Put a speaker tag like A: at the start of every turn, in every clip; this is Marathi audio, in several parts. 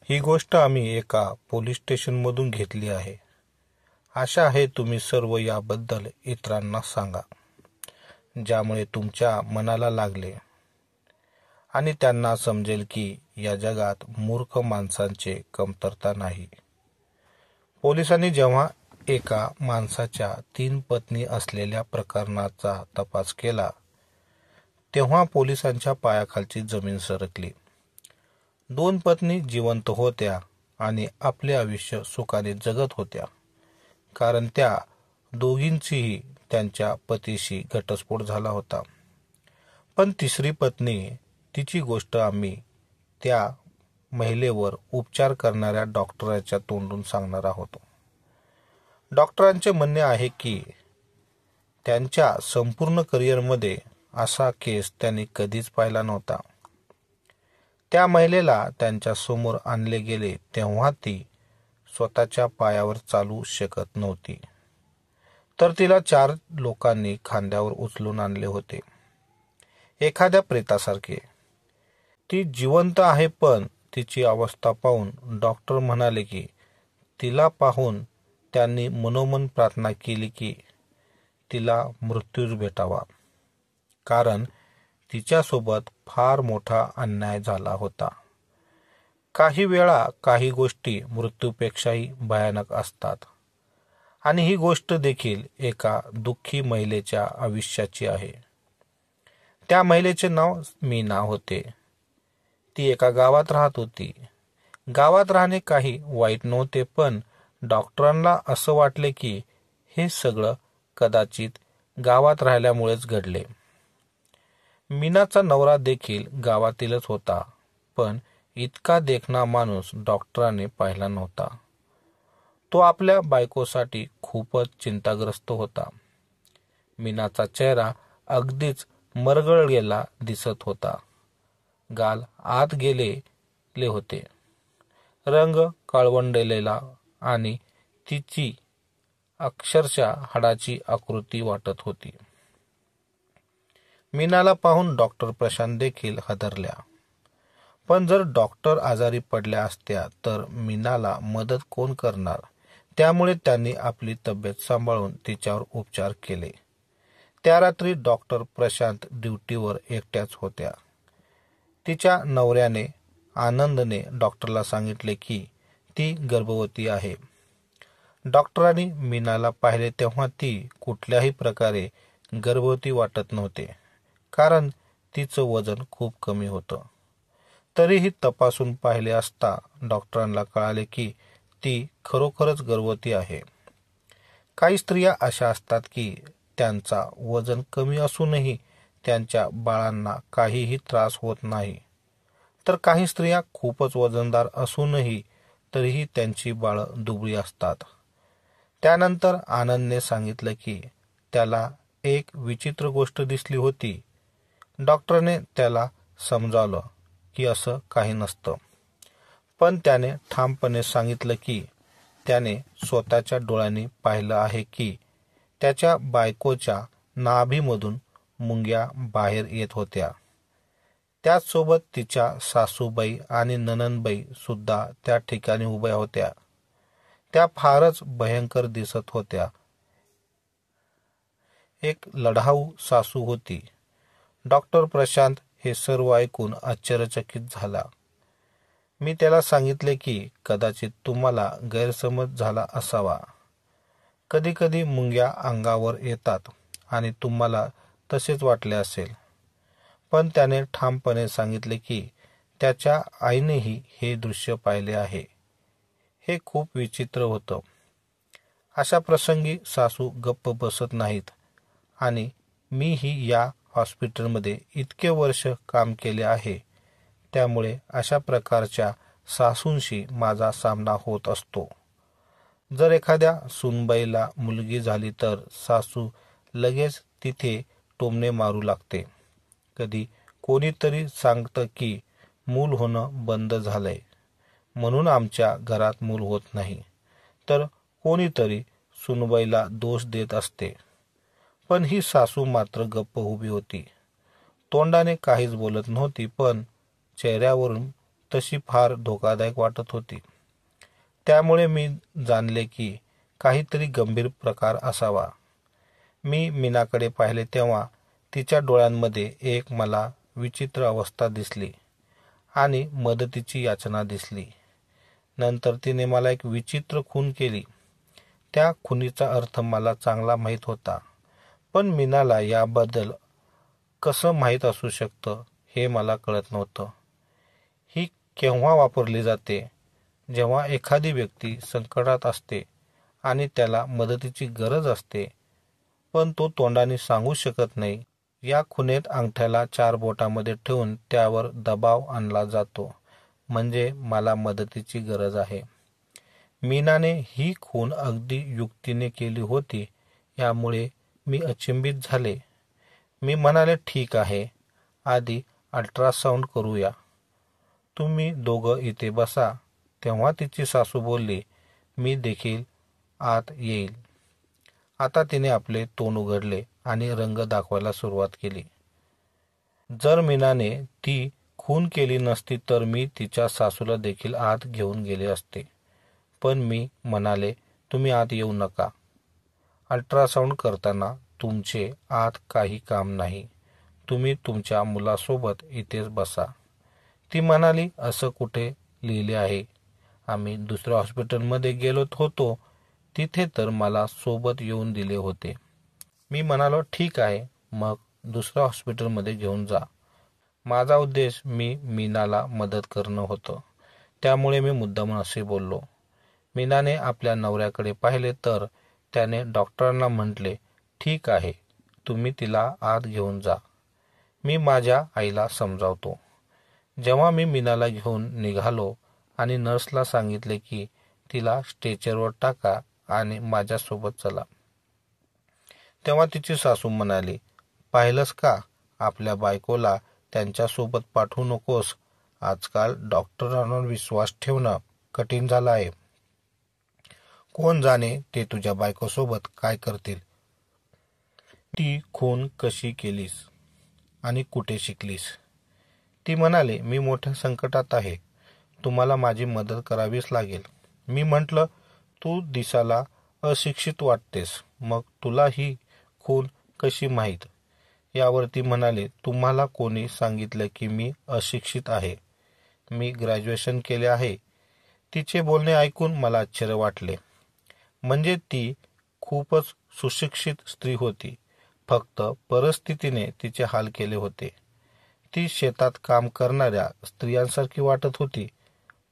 A: ही गोष्ट आम्ही एका पोलीस स्टेशनमधून घेतली आहे. आशा आहे तुम्ही सर्व याबद्दल इतरांना सांगा, ज्यामुळे तुमच्या मनाला लागले आणि त्यांना समजेल की या जगात मूर्ख माणसांचे कमतरता नाही. पोलिसांनी जेव्हा एका माणसाच्या 3 पत्नी असलेल्या प्रकरणाचा तपास केला, तेव्हा पोलिसांच्या पायाखालची जमीन सरकली. 2 पत्नी जिवंत होत्या आणि आपले आयुष्य सुखाने जगत होत्या, कारण त्या दोघींचीही त्यांच्या पतीशी घटस्फोट झाला होता. पण तिसरी पत्नी, तिची गोष्ट आम्ही त्या महिलेवर उपचार करणाऱ्या डॉक्टरांच्या तोंडून सांगणार आहोत. डॉक्टरांचे म्हणणे आहे की त्यांच्या संपूर्ण करिअरमध्ये असा केस त्यांनी कधीच पाहिला नव्हता. त्या महिलेला त्यांच्या समोर आणले गेले तेव्हा ती स्वतःच्या पायावर चालू शकत नव्हती, तर तिला 4 लोकांनी खांद्यावर उचलून आणले होते, एखाद्या प्रेतासारखे. ती जिवंत आहे, पण तिची अवस्था पाहून डॉक्टर म्हणाले की तिला पाहून त्यांनी मनोमन प्रार्थना केली की तिला मृत्यूच भेटावा, कारण तिच्यासोबत फार मोठा अन्याय झाला होता. काही वेळा काही गोष्टी मृत्यूपेक्षाही भयानक असतात, आणि ही गोष्ट देखील एका दुःखी महिलेच्या आयुष्याची आहे. त्या महिलेचे नाव मीना होते. ती एका गावात राहत होती. गावात राहणे काही वाईट नव्हते, पण डॉक्टरांना असं वाटले की हे सगळं कदाचित गावात राहिल्यामुळेच घडले. मीनाचा नवरा देखील गावातीलच होता, पण इतका देखणा माणूस डॉक्टरांनी पाहिला नव्हता. तो आपल्या बायकोसाठी खूपच चिंताग्रस्त होता. मीनाचा चेहरा अगदीच मरगळलेला दिसत होता. गाल आत गेलेले होते, रंग काळवंडलेला, आणि तिची अक्षरशः हाडाची आकृती वाटत होती. मीनाला पाहून डॉक्टर प्रशांत देखील हादरल्या. पण जर डॉक्टर आजारी पडल्या असत्या तर मीनाला मदत कोण करणार? त्यामुळे त्यांनी आपली तब्येत सांभाळून तिच्यावर उपचार केले. त्या रात्री डॉक्टर प्रशांत ड्युटीवर एकट्याच होत्या. तिच्या नवऱ्याने आनंदने डॉक्टरला सांगितले की ती गर्भवती आहे. डॉक्टरांनी मीनाला पाहिले तेव्हा ती कुठल्याही प्रकारे गर्भवती वाटत नव्हते, कारण तिचं वजन खूप कमी होतं. तरीही तपासून पाहिले असता डॉक्टरांना कळाले की ती खरोखरच गर्भवती आहे. काही स्त्रिया अशा असतात की त्यांचा वजन कमी असूनही त्यांच्या बाळांना काहीही त्रास होत नाही, तर काही स्त्रिया खूपच वजनदार असूनही तरीही त्यांची बाळं दुबळी असतात. त्यानंतर आनंदने सांगितलं की त्याला एक विचित्र गोष्ट दिसली होती. डॉक्टरने त्याला समजावलं की असं काही नसतं, पण त्याने ठामपणे सांगितलं की त्याने स्वतःच्या डोळ्यांनी पाहिलं आहे की त्याच्या बायकोच्या नाभीमधून मुंग्या बाहेर येत होत्या. त्याचसोबत तिच्या सासूबाई आणि नणंदबाई सुद्धा त्या ठिकाणी उभ्या होत्या. त्या फारच भयंकर दिसत होत्या. एक लढाऊ सासू होती. डॉक्टर प्रशांत हे सर्व ऐकून आश्चर्यचकित झाला. मी त्याला सांगितले की कदाचित तुम्हाला गैरसमज झाला असावा. कधीकधी मुंग्या अंगावर येतात आणि तुम्हाला तसेच वाटले असेल. पण त्याने ठामपणे सांगितले की त्याच्या आईनेही हे दृश्य पाहिले आहे. हे खूप विचित्र होतं. अशा प्रसंगी सासू गप्प बसत नाहीत, आणि मीही या हॉस्पिटलमध्ये इतके वर्ष काम केले आहे, त्यामुळे अशा प्रकारच्या सासूंशी माझा सामना होत असतो. जर एखाद्या सूनबाईला मुलगी झाली तर सासू लगेच तिथे टोमणे मारू लागते. कधी कोणीतरी सांगतं की मूल होणं बंद झालंय, म्हणून आमच्या घरात मूल होत नाही, तर कोणीतरी सूनबाईला दोष देत असते. पण ही सासू मात्र गप्प उभी होती. तोंडाने काहीच बोलत नव्हती, पण चेहऱ्यावरून तशी फार धोकादायक वाटत होती. त्यामुळे मी जाणले की काहीतरी गंभीर प्रकार असावा. मी मीनाकडे पाहिले तेव्हा तिच्या डोळ्यांमध्ये एक मला विचित्र अवस्था दिसली आणि मदतीची याचना दिसली. नंतर तिने मला एक विचित्र खून केली. त्या खुनीचा अर्थ मला चांगला माहीत होता, पण मीनाला याबद्दल कसं माहीत असू शकतं हे मला कळत नव्हतं. ही केव्हा वापरली जाते? जेव्हा एखादी व्यक्ती संकटात असते आणि त्याला मदतीची गरज असते, पण तो तोंडाने सांगू शकत नाही. या खुणेत अंगठ्याला 4 बोटांमध्ये ठेवून त्यावर दबाव आणला जातो, म्हणजे मला मदतीची गरज आहे. मीनाने ही खून अगदी युक्तीने केली होती, यामुळे मी अचंबित झाले. मी म्हणाले, ठीक आहे, आधी अल्ट्रासाऊंड करूया. तुम्ही दोघं इथे बसा. तेव्हा तिची सासू बोलली, मी देखील आत येईल. आता तिने आपले तोंड उघडले आणि रंग दाखवायला सुरुवात केली. जर मीनाने ती खून केली नसती तर मी तिच्या सासूला देखील आत घेऊन गेले असते. पण मी म्हणाले, तुम्ही आत येऊ नका. अल्ट्रासाऊंड करताना तुमचे आत काही काम नाही. तुम्ही तुमच्या मुलासोबत इथेच बसा. ती म्हणाली, असं कुठे लिहिले आहे? आम्ही दुसऱ्या हॉस्पिटलमध्ये गेलो होतो, तिथे तर मला सोबत येऊन दिले होते. मी म्हणालो, ठीक आहे, मग दुसऱ्या हॉस्पिटलमध्ये घेऊन जा. माझा उद्देश मीनाला मदत करणं होतं, त्यामुळे मी मुद्दाम असे बोललो. मीनाने आपल्या नवऱ्याकडे पाहिले तर त्याने डॉक्टरांना म्हटले, ठीक आहे, तुम्ही तिला आत घेऊन जा. मी माझ्या आईला समजावतो. जेव्हा मी मीनाला घेऊन निघालो आणि नर्सला सांगितले की तिला स्ट्रेचरवर टाका आणि माझ्यासोबत चला, तेव्हा तिची सासू म्हणाली, पाहिलंस का, आपल्या बायकोला त्यांच्यासोबत पाठवू नकोस. आजकाल डॉक्टरांवर विश्वास ठेवणं कठीण झालं आहे. कोण जाणे ते तुझ्या बायकोसोबत काय करतील. ती खून कशी केलीस आणि कुठे शिकलीस? ती म्हणाली, मी मोठ्या संकटात आहे. तुम्हाला माझी मदत करावीच लागेल. मी म्हटलं, तू दिसायला अशिक्षित वाटतेस, मग तुला ही खून कशी माहीत? यावर ती म्हणाली, तुम्हाला कोणी सांगितलं की मी अशिक्षित आहे? मी ग्रॅज्युएशन केले आहे. तिचे बोलणे ऐकून मला आश्चर्य वाटले. म्हणजे ती खूपच सुशिक्षित स्त्री होती, फक्त परिस्थितीने तिचे हाल केले होते. ती शेतात काम करणाऱ्या स्त्रियांसारखी वाटत होती,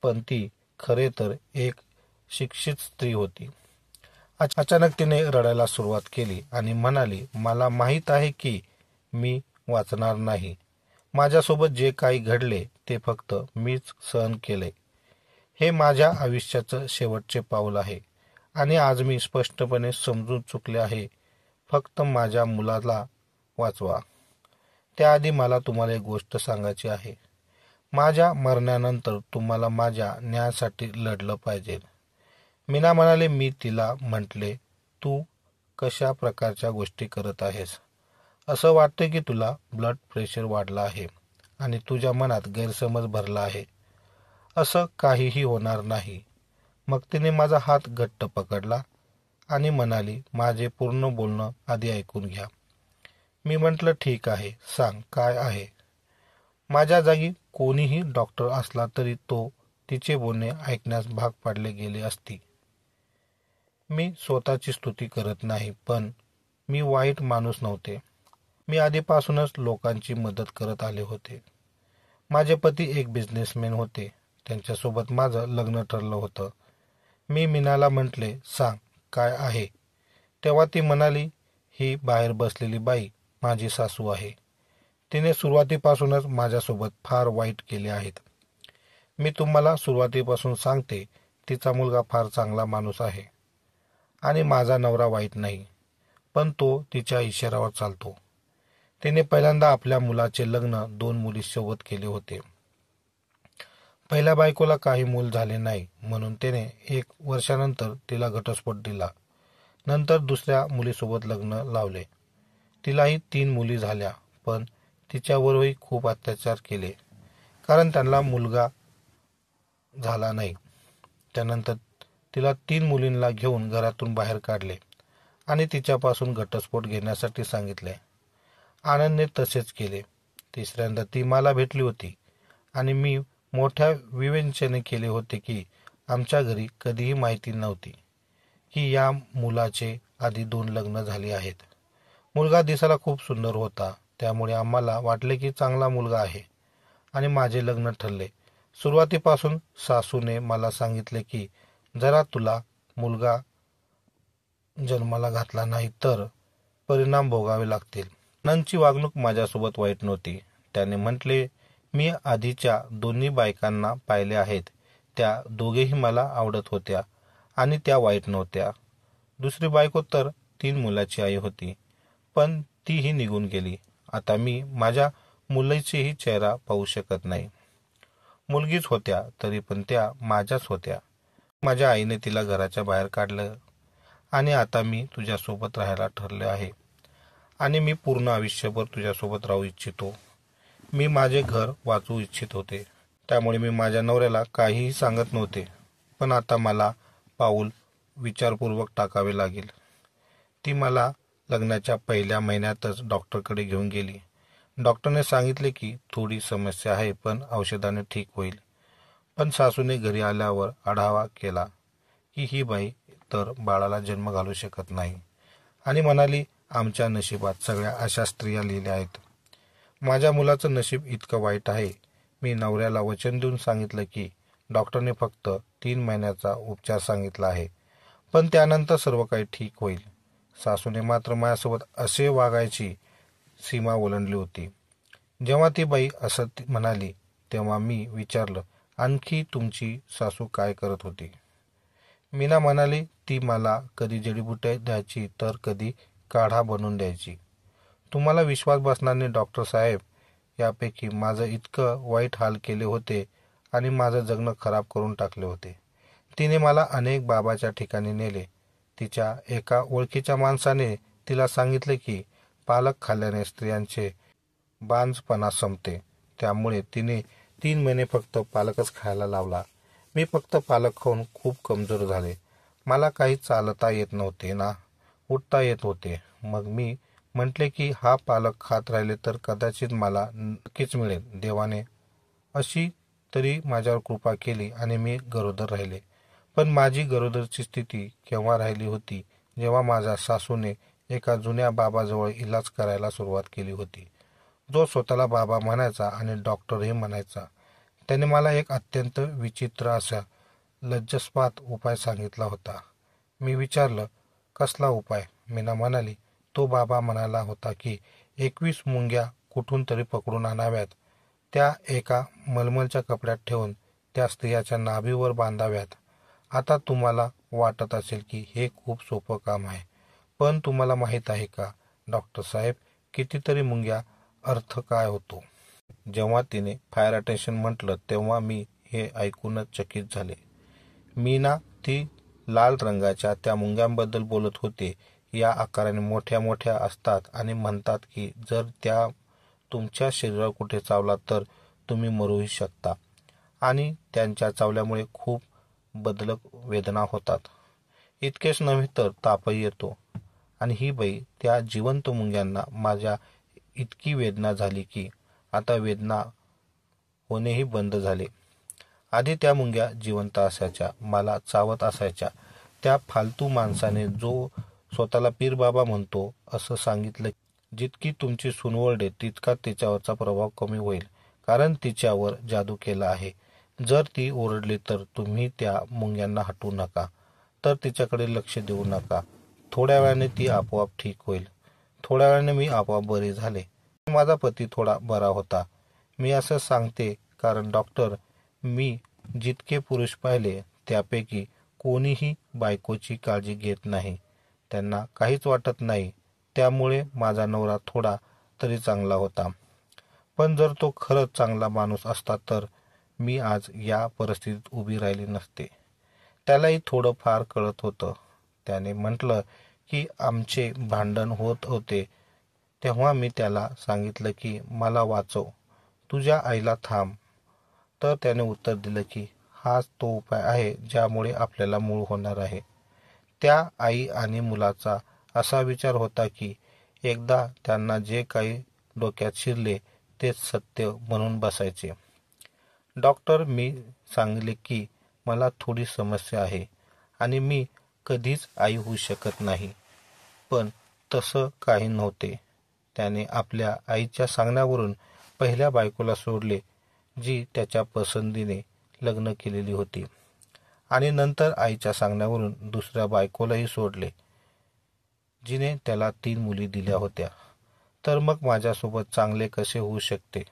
A: पण ती खरे तर एक शिक्षित स्त्री होती. अचानक तिने रडायला सुरुवात केली आणि म्हणाली, मला माहीत आहे की मी वाचणार नाही. माझ्यासोबत जे काही घडले ते फक्त मीच सहन केले. हे माझ्या आयुष्याचं शेवटचे पाऊल आहे आणि आज मी स्पष्टपणे समजून चुकले आहे. फक्त माझ्या मुलाला वाचवा. त्याआधी मला तुम्हाला एक गोष्ट सांगायची आहे. माझ्या मरण्यानंतर तुम्हाला माझ्या न्यायासाठी लढलं पाहिजे. मीना म्हणाले. मी तिला म्हटले, तू कशा प्रकारच्या गोष्टी करत आहेस? असं वाटतं की तुला ब्लड प्रेशर वाढला आहे आणि तुझ्या मनात गैरसमज भरला आहे. असं काहीही होणार नाही. मग तिने माझा हात घट्ट पकडला आणि म्हणाली, माझे पूर्ण बोलणं आधी ऐकून घ्या. मी म्हटलं, ठीक आहे, सांग काय आहे. माझ्या जागी कोणीही डॉक्टर असला तरी तो तिचे बोलणे ऐकण्यास भाग पाडले गेले असती. मी स्वतःची स्तुती करत नाही, पण मी वाईट माणूस नव्हते. मी आधीपासूनच लोकांची मदत करत आले होते. माझे पती एक बिझनेसमॅन होते. त्यांच्यासोबत माझं लग्न ठरलं होतं. मी मीनाला म्हटले, सांग काय आहे. तेव्हा ती म्हणाली, ही बाहेर बसलेली बाई माझी सासू आहे. तिने सुरुवातीपासूनच माझ्यासोबत फार वाईट केले आहेत. मी तुम्हाला सुरुवातीपासून सांगते, तिचा मुलगा फार चांगला माणूस आहे आणि माझा नवरा वाईट नाही, पण तो तिच्या इशाऱ्यावर चालतो. तिने पहिल्यांदा आपल्या मुलाचे लग्न 2 मुलींसोबत केले होते. पहिल्या बायकोला काही मूल झाले नाही, म्हणून तिने 1 वर्षानंतर तिला घटस्फोट दिला. नंतर दुसऱ्या मुलीसोबत लग्न लावले. तिलाही 3 मुली झाल्या, पण तिच्यावरही खूप अत्याचार केले, कारण त्यांना मुलगा झाला नाही. त्यानंतर तिला 3 मुलींना घेऊन घरातून बाहेर काढले आणि तिच्यापासून घटस्फोट घेण्यासाठी सांगितले. आनंदने तसेच केले. तिसऱ्यांदा ती मला भेटली होती आणि मी मोठ्या विवेचने केले होते की आमच्या घरी कधीही माहिती नव्हती की या मुलाचे आधी 2 लग्न झाली आहेत. मुलगा दिसायला खूप सुंदर होता, त्यामुळे आम्हाला वाटले की चांगला मुलगा आहे आणि माझे लग्न ठरले. सुरुवातीपासून सासूने मला सांगितले की जरा तुला मुलगा जन्माला घातला नाही तर परिणाम भोगावे लागतील. आनंदची वागणूक माझ्यासोबत वाईट नव्हती. त्याने म्हटले, मी आधीच्या दोन्ही बायकांना पाहिले आहेत. त्या दोघेही मला आवडत होत्या आणि त्या वाईट नव्हत्या. दुसरी बायको तर 3 मुलाची आई होती, पण तीही निघून गेली. आता मी माझ्या मुलीचाही चेहरा पाहू शकत नाही. मुलगीच होत्या तरी पण त्या माझ्याच होत्या. माझ्या आईने तिला घराच्या बाहेर काढलं आणि आता मी तुझ्यासोबत राहायला ठरले आहे आणि मी पूर्ण आयुष्यभर तुझ्यासोबत राहू इच्छितो. मी माझे घर वाचवू इच्छित होते, त्यामुळे मी माझ्या नवऱ्याला काहीही सांगत नव्हते. पण आता मला पाऊल विचारपूर्वक टाकावे लागेल. ती मला लग्नाच्या पहिल्या महिन्यातच डॉक्टरकडे घेऊन गेली. डॉक्टरने सांगितले की थोडी समस्या आहे, पण औषधाने ठीक होईल. पण सासूने घरी आल्यावर आढावा केला की ही बाई तर बाळाला जन्म घालू शकत नाही आणि म्हणाली, आमच्या नशिबात सगळ्या अशा स्त्रिया लिहिल्या आहेत. माझ्या मुलाचं नशीब इतकं वाईट आहे. मी नवऱ्याला वचन देऊन सांगितलं की डॉक्टरने फक्त 3 महिन्याचा उपचार सांगितला आहे, पण त्यानंतर सर्व काही ठीक होईल. सासूने मात्र माझ्यासोबत असे वागायची सीमा ओलांडली होती. जेव्हा ती बाई असं म्हणाली तेव्हा मी विचारलं, आणखी तुमची सासू काय करत होती? मीना म्हणाली, ती मला कधी जडीबुट्या द्यायची तर कधी काढा बनवून द्यायची. तुम्हाला विश्वास बसणार नाही डॉक्टर साहेब, यापैकी माझं इतकं वाईट हाल केले होते आणि माझं जगणं खराब करून टाकले होते. तिने मला अनेक बाबाच्या ठिकाणी नेले. तिच्या एका ओळखीच्या माणसाने तिला सांगितले की पालक खाल्ल्याने स्त्रियांचे बांझपणा संपते. त्यामुळे तिने 3 महिने फक्त पालकच खायला लावला. मी फक्त पालक खाऊन खूप कमजोर झाले. मला काही चालता येत नव्हते ना उठता येत होते. मग मी म्हटले की हा पालक खात राहिले तर कदाचित मला नक्कीच मिळेल. देवाने अशी तरी माझ्यावर कृपा केली आणि मी गरोदर राहिले. पण माझी गरोदरची स्थिती केव्हा राहिली होती, जेव्हा माझ्या सासूने एका जुन्या बाबाजवळ इलाज करायला सुरुवात केली होती, जो स्वतःला बाबा म्हणायचा आणि डॉक्टरही म्हणायचा. त्याने मला एक अत्यंत विचित्र असा लज्जास्पद उपाय सांगितला होता. मी विचारलं, कसला उपाय? मीना म्हणाली, तो बाबा म्हणाला होता की 21 मुंग्या कुठून तरी पकडून आणाव्यात, त्या एका मलमलच्या कपड्यात ठेवून त्या स्त्रियाच्या नाभीवर बांधाव्यात. आता तुम्हाला वाटत असेल की हे खूप सोपं काम आहे, पण तुम्हाला माहीत आहे का डॉक्टर साहेब, कितीतरी मुंग्या अर्थ काय होतो? जेव्हा तिने फायर अटेन्शन म्हटलं तेव्हा मी हे ऐकूनच चकित झाले. मीना ती लाल रंगाच्या त्या मुंग्यांबद्दल बोलत होते. या आकाराने मोठ्या मोठ्या असतात आणि म्हणतात की जर त्या तुमच्या शरीरावर कुठे चावला तर तुम्ही मरूही शकता आणि त्यांच्या चावल्यामुळे खूप बदलक वेदना होतात. इतकेच नव्हे तर तापही येतो. आणि ही बाई त्या जिवंत मुंग्यांना माझ्या इतकी वेदना झाली की आता वेदना होणेही बंद झाले. आधी त्या मुंग्या जिवंत असायच्या, मला चावत असायच्या. त्या फालतू माणसाने जो स्वतःला पीर बाबा म्हणतो असं सांगितलं, जितकी तुमची सून ओरडे तितका तिच्यावरचा प्रभाव कमी होईल, कारण तिच्यावर जादू केला आहे. जर ती ओरडली तर तुम्ही त्या मुंग्यांना हटवू नका, तर तिच्याकडे लक्ष देऊ नका. थोड्या वेळाने ती आपोआप ठीक होईल. थोड्या वेळाने मी आपोआप बरे झाले. माझा पती थोडा बरा होता. मी असं सांगते कारण डॉक्टर, मी जितके पुरुष पाहिले त्यापैकी कोणीही बायकोची काळजी घेत नाही. त्यांना काहीच वाटत नाही. त्यामुळे माझा नवरा थोडा तरी चांगला होता. पण जर तो खरंच चांगला माणूस असता तर मी आज या परिस्थितीत उभी राहिली नसते. त्यालाही थोडं फार कळत होतं. त्याने म्हटलं की आमचे भांडण होत होते तेव्हा मी त्याला सांगितलं की मला वाचव, तुझ्या आईला थांब. तर त्याने उत्तर दिलं की हाच तो उपाय आहे ज्यामुळे आपल्याला मूळ होणार आहे. त्या आई आणि मुलाचा असा विचार होता की एकदा त्यांना जे काही डोक्यात शिरले तेच सत्य म्हणून बसायचे. डॉक्टर, मी सांगितले की मला थोडी समस्या आहे आणि मी कधीच आई होऊ शकत नाही. पण तसं काही नव्हते. त्याने आपल्या आईच्या सांगण्यावरून पहिल्या बायकोला सोडले जी त्याच्या पसंतीने लग्न केलेली होती, आणि नंतर आईच्या सांगण्यावरून दुसऱ्या बायकोलाही सोडले जिने त्याला 3 मुली दिल्या होत्या. तर मग माझ्यासोबत चांगले कसे होऊ शकते?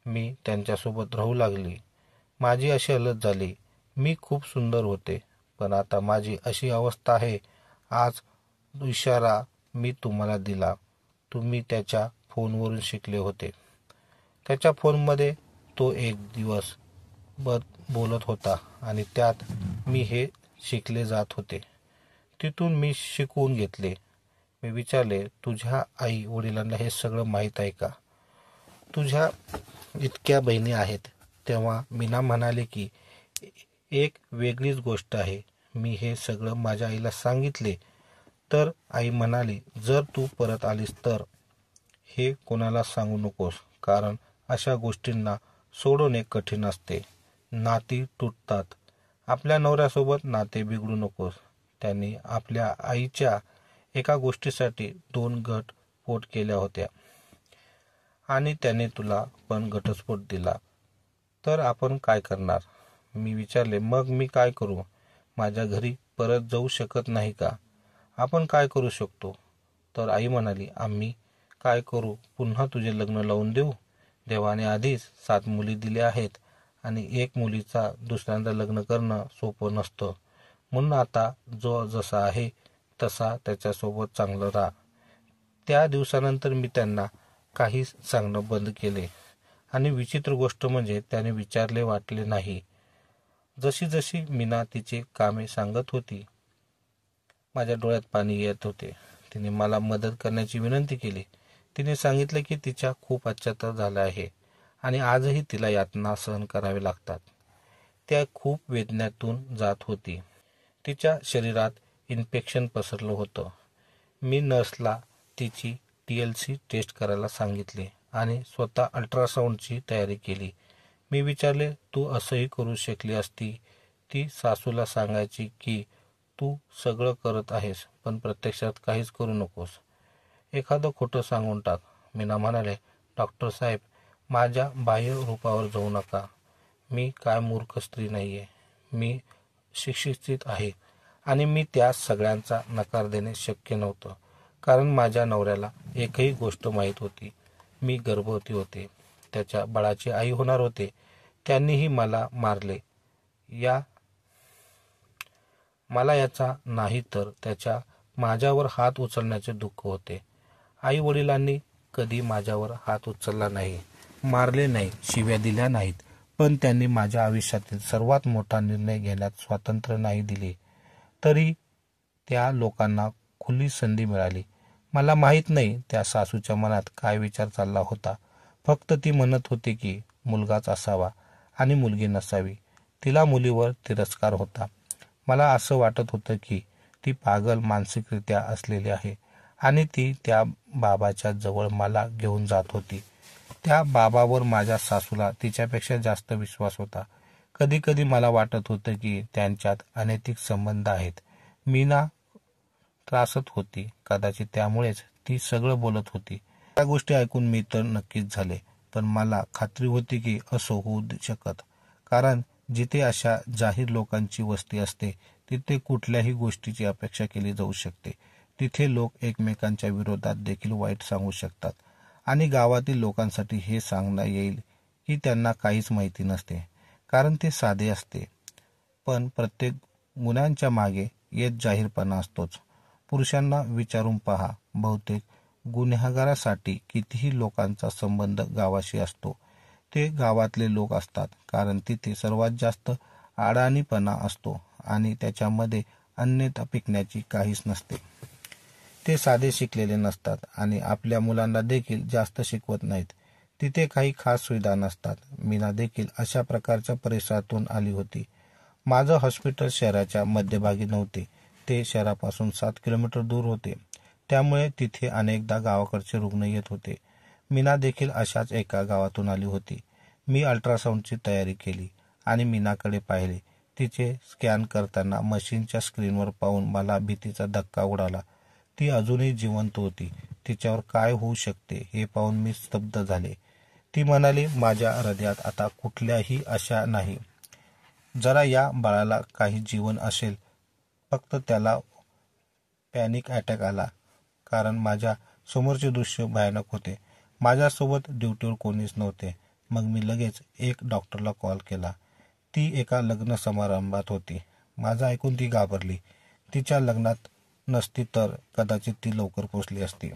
A: मी त्यांच्यासोबत राहू लागली. माझी अशी हालत झाली. मी खूप सुंदर होते, पण आता माझी अशी अवस्था आहे. आज इशारा मी तुम्हाला दिला, तुम्ही त्याच्या फोनवरून शिकले होते. त्याच्या फोनमध्ये तो एक दिवस बोलत होता आणि त्यात मी हे शिकले जात होते. तिथून मी शिकवून घेतले. मी विचारले, तुझ्या आई वडिलांना हे सगळं माहीत आहे का? तुझ्या इतक्या बहिणी आहेत. तेव्हा मीना म्हणाले की एक वेगळीच गोष्ट आहे. मी हे सगळं माझ्या आईला सांगितले. तर आई म्हणाली, जर तू परत आलीस तर हे कोणाला सांगू नकोस, कारण अशा गोष्टींना सोडवणे कठीण असते. नाती तुटतात. आपल्या नवऱ्यासोबत नाते बिघडू नकोस. त्यांनी आपल्या आईच्या एका गोष्टीसाठी 2 घटस्फोट केल्या होत्या आणि त्याने तुला पण घटस्फोट दिला. तर आपण काय करणार? मी विचारले, मग मी काय करू? माझ्या घरी परत जाऊ शकत नाही का? आपण काय करू शकतो? तर आई म्हणाली, आम्ही काय करू? पुन्हा तुझे लग्न लावून देऊ? देवाने आधीच 7 मुली दिल्या आहेत आणि 1 मुलीचा दुसऱ्यांदा लग्न करणं सोपं नसतं. म्हणून आता जो जसा आहे तसा त्याच्यासोबत चांगलं राहा. त्या दिवसानंतर मी त्यांना काही सांगणं बंद केले आणि विचित्र गोष्ट म्हणजे त्याने विचारले वाटले नाही. जशी जशी मीना तिचे कामे सांगत होती, माझ्या डोळ्यात पाणी येत होते. तिने मला मदत करण्याची विनंती केली. तिने सांगितले की तिच्या खूप अत्याचार झाला आहे आणि आजही तिला यातना सहन करावे लागतात. त्या खूप वेदनेतून जात होती. तिच्या शरीरात इन्फेक्शन पसरलं होतं. मी नर्सला तिची TLC टेस्ट करायला सांगितले आणि स्वतः अल्ट्रासाऊंडची तयारी केली. मी विचारले, तू असंही करू शकली असती. ती सासूला सांगायची की तू सगळं करत आहेस, पण प्रत्यक्षात काहीच करू नकोस. एखादं खोटं सांगून टाक. मीना म्हणाले, डॉक्टर साहेब, माझ्या बाह्य रूपावर जाऊ नका. मी काय मूर्ख स्त्री नाहीये. मी शिक्षित आहे आणि मी त्या सगळ्यांचा नकार देणे शक्य नव्हतं, कारण माझ्या नवऱ्याला एकही गोष्ट माहीत होती. मी गर्भवती होते. त्याच्या बाळाची आई होणार होते. त्यांनीही मला मारले. मला याचा नाही तर त्याच्या माझ्यावर हात उचलण्याचे दुःख होते. आई वडिलांनी कधी माझ्यावर हात उचलला नाही, मारले नाही, शिव्या दिल्या नाहीत, पण त्यांनी माझ्या आयुष्यातील सर्वात मोठा निर्णय घेण्यात स्वातंत्र्य नाही दिले. तरी त्या लोकांना खुली संधी मिळाली. मला माहीत नाही त्या सासूच्या मनात काय विचार चालला होता. फक्त ती म्हणत होती की मुलगाच असावा आणि मुलगी नसावी. तिला मुलीवर तिरस्कार होता. मला असं वाटत होतं की ती पागल मानसिकरित्या असलेली आहे आणि ती त्या बाबाच्या जवळ मला घेऊन जात होती. त्या बाबावर माझ्या सासूला तिच्यापेक्षा जास्त विश्वास होता. कधी कधी मला वाटत होतं की त्यांच्यात अनैतिक संबंध आहेत. मीना त्रासत होती. कदाचित त्यामुळेच ती सगळं बोलत होती. त्या गोष्टी ऐकून मी तर नक्कीच झाले, पण मला खात्री होती की असं होऊ शकत, कारण जिथे अशा जाहीर लोकांची वस्ती असते तिथे कुठल्याही गोष्टीची अपेक्षा केली जाऊ शकते. तिथे लोक एकमेकांच्या विरोधात देखील वाईट सांगू शकतात आणि गावातील लोकांसाठी हे सांगता येईल की त्यांना काहीच माहिती नसते, कारण ते साधे असते. पण प्रत्येक गुन्ह्यांच्या मागे एक जाहीरपणा असतोच. पुरुषांना विचारून पहा, बहुतेक गुन्हेगारासाठी कितीही लोकांचा संबंध गावाशी असतो. ते गावातले लोक असतात, कारण तिथे सर्वात जास्त अडाणीपणा असतो आणि त्याच्यामध्ये अन्यथा पिकण्याची काहीच नसते. ते साधे शिकलेले नसतात आणि आपल्या मुलांना देखील जास्त शिकवत नाहीत. तिथे काही खास सुविधा नसतात. मीना देखील अशा प्रकारच्या परिसरातून आली होती. माझं हॉस्पिटल शहराच्या मध्यभागी नव्हते. ते शहरापासून 7 किलोमीटर दूर होते. त्यामुळे तिथे अनेकदा गावाकडचे रुग्ण येत होते. मीना देखील अशाच एका गावातून आली होती. मी अल्ट्रासाऊंडची तयारी केली आणि मीनाकडे पाहिले. तिचे स्कॅन करताना मशीनच्या स्क्रीनवर पाहून मला भीतीचा धक्का उडाला. ती अजूनही जिवंत होती. तिच्यावर काय होऊ शकते हे पाहून मी स्तब्ध झाले. ती म्हणाली, माझ्या हृदयात आता कुठल्याही आशा नाही. जरा या बाळाला काही जीवन असेल. फक्त त्याला पॅनिक अटॅक आला. कारण माझ्या समोरचे दृश्य भयानक होते. माझ्यासोबत ड्युटीवर कोणीच नव्हते. मग मी लगेच एक डॉक्टरला कॉल केला. ती एका लग्न समारंभात होती. माझं ऐकून ती घाबरली. तिच्या लग्नात नसती तर कदाचित ती लवकर पोचली असती.